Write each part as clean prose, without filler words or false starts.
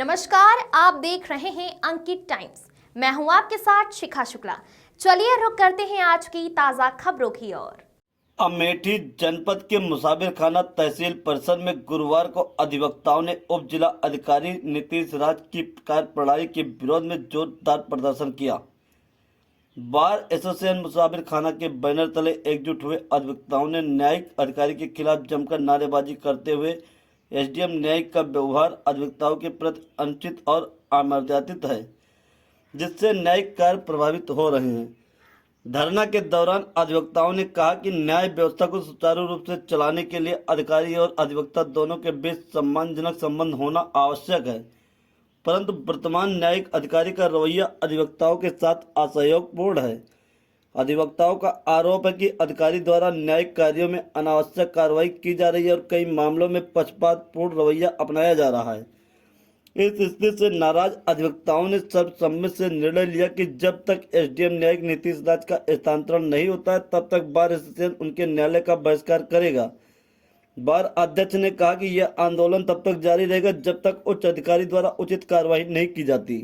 नमस्कार, आप देख रहे हैं अंकित टाइम्स। मैं हूं आपके साथ शिखा शुक्ला। चलिए रुक करते हैं आज की ताजा खबरों की ओर। अमेठी जनपद के मुसाफिर खाना तहसील परिसर में गुरुवार को अधिवक्ताओं ने उप जिला अधिकारी नीतीश राज की कार्यप्रणाली के विरोध में जोरदार प्रदर्शन किया। बार एसोसिएशन मुसाफिर खाना के बैनर तले एकजुट हुए अधिवक्ताओं ने न्यायिक अधिकारी के खिलाफ जमकर नारेबाजी करते हुए एसडीएम न्यायिक का व्यवहार अधिवक्ताओं के प्रति अनुचित और अमर्यादित है, जिससे न्यायिक कार्य प्रभावित हो रहे हैं। धरना के दौरान अधिवक्ताओं ने कहा कि न्याय व्यवस्था को सुचारू रूप से चलाने के लिए अधिकारी और अधिवक्ता दोनों के बीच सम्मानजनक संबंध होना आवश्यक है, परंतु वर्तमान न्यायिक अधिकारी का रवैया अधिवक्ताओं के साथ असहयोगपूर्ण है। अधिवक्ताओं का आरोप है कि अधिकारी द्वारा न्यायिक कार्यों में अनावश्यक कार्रवाई की जा रही है और कई मामलों में पक्षपातपूर्ण रवैया अपनाया जा रहा है। इस स्थिति से नाराज अधिवक्ताओं ने सर्वसम्मति से निर्णय लिया कि जब तक एसडीएम न्यायिक नीतीश राज का स्थानांतरण नहीं होता है, तब तक बार एसोसिएशन उनके न्यायालय का बहिष्कार करेगा। बार अध्यक्ष ने कहा कि यह आंदोलन तब तक जारी रहेगा जब तक उच्च अधिकारी द्वारा उचित कार्रवाई नहीं की जाती।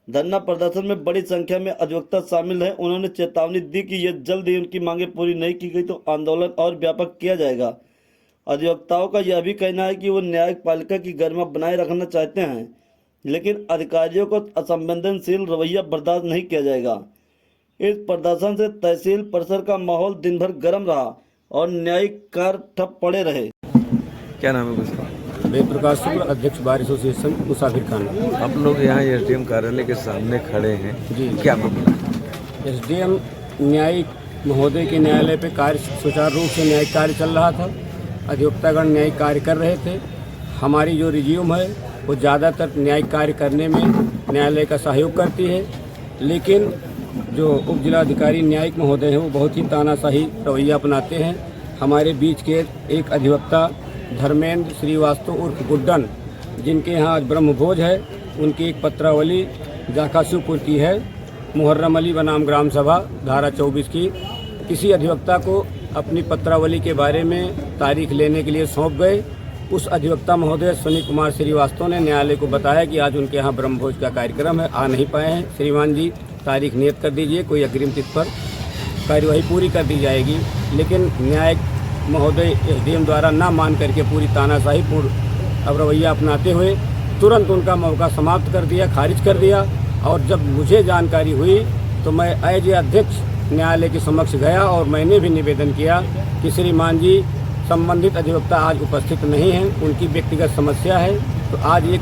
धरना प्रदर्शन में बड़ी संख्या में अधिवक्ता शामिल हैं। उन्होंने चेतावनी दी कि यह जल्द ही उनकी मांगें पूरी नहीं की गई तो आंदोलन और व्यापक किया जाएगा। अधिवक्ताओं का यह भी कहना है कि वो न्यायिक पालिका की गरिमा बनाए रखना चाहते हैं, लेकिन अधिकारियों को असंवेदनशील रवैया बर्दाश्त नहीं किया जाएगा। इस प्रदर्शन से तहसील परिसर का माहौल दिन भर गर्म रहा और न्यायिक कार्य ठप पड़े रहे। क्या नाम है उसका? वेद प्रकाश शुक्ल, अध्यक्ष बार एसोसिएशन मुसाफिर खाना। आप लोग यहाँ एसडीएम कार्यालय के सामने खड़े हैं जी, क्या मामला? एसडीएम न्यायिक महोदय के न्यायालय पे कार्य सुचारू रूप से न्यायिक कार्य चल रहा था। अधिवक्तागण न्यायिक कार्य कर रहे थे। हमारी जो रिज्यूम है वो ज़्यादातर न्यायिक कार्य करने में न्यायालय का सहयोग करती है, लेकिन जो उप जिलाधिकारी न्यायिक महोदय हैं वो बहुत ही तानाशाही रवैया अपनाते हैं। हमारे बीच के एक अधिवक्ता धर्मेंद्र श्रीवास्तव उर्फ गुड्डन, जिनके यहाँ आज ब्रह्मभोज है, उनकी एक पत्रावली जाकाशुपुर की है, मुहर्रम अली बनाम ग्राम सभा धारा 24 की। किसी अधिवक्ता को अपनी पत्रावली के बारे में तारीख लेने के लिए सौंप गए। उस अधिवक्ता महोदय सुनील कुमार श्रीवास्तव ने न्यायालय को बताया कि आज उनके यहाँ ब्रह्मभोज का कार्यक्रम है, आ नहीं पाए हैं। श्रीमान जी तारीख नियत कर दीजिए, कोई अग्रिम तिथि पर कार्यवाही पूरी कर दी जाएगी। लेकिन न्यायिक महोदय एसडीएम द्वारा ना मान करके पूरी तानाशाही पूर्ण रवैया अपनाते हुए तुरंत उनका मौका समाप्त कर दिया, खारिज कर दिया। और जब मुझे जानकारी हुई तो मैं एज ए अध्यक्ष न्यायालय के समक्ष गया और मैंने भी निवेदन किया कि श्रीमान जी संबंधित अधिवक्ता आज उपस्थित नहीं हैं, उनकी व्यक्तिगत समस्या है, तो आज एक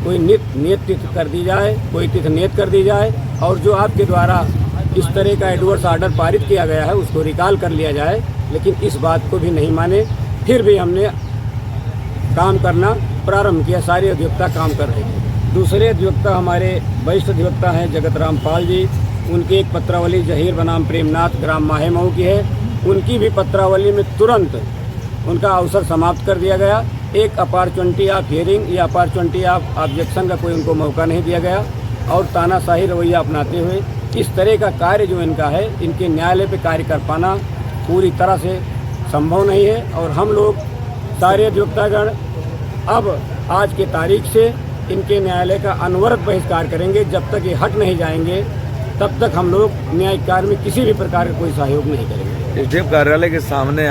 कोई नियत तिथि कर दी जाए, कोई तिथि नियत कर दी जाए और जो आपके द्वारा इस तरह का एडवर्स आर्डर पारित किया गया है उसको रिकॉल कर लिया जाए। लेकिन इस बात को भी नहीं माने। फिर भी हमने काम करना प्रारंभ किया, सारे अधिवक्ता काम कर रहे थे। दूसरे अधिवक्ता हमारे वरिष्ठ अधिवक्ता हैं जगत राम पाल जी, उनकी एक पत्रावली जहीर बनाम प्रेमनाथ ग्राम माहेमऊ की है। उनकी भी पत्रावली में तुरंत उनका अवसर समाप्त कर दिया गया। एक अपॉर्चुनिटी ऑफ हियरिंग या अपॉर्चुनिटी ऑफ ऑब्जेक्शन का कोई उनको मौका नहीं दिया गया और तानाशाही रवैया अपनाते हुए इस तरह का कार्य जो इनका है, इनके न्यायालय पे कार्य कर पाना पूरी तरह से संभव नहीं है। और हम लोग सारे अधिवक्तागण अब आज के तारीख से इनके न्यायालय का अनवरत बहिष्कार करेंगे। जब तक ये हट नहीं जाएंगे तब तक हम लोग न्यायिक कार्य में किसी भी प्रकार का कोई सहयोग नहीं करेंगे। एसडीएम कार्यालय के सामने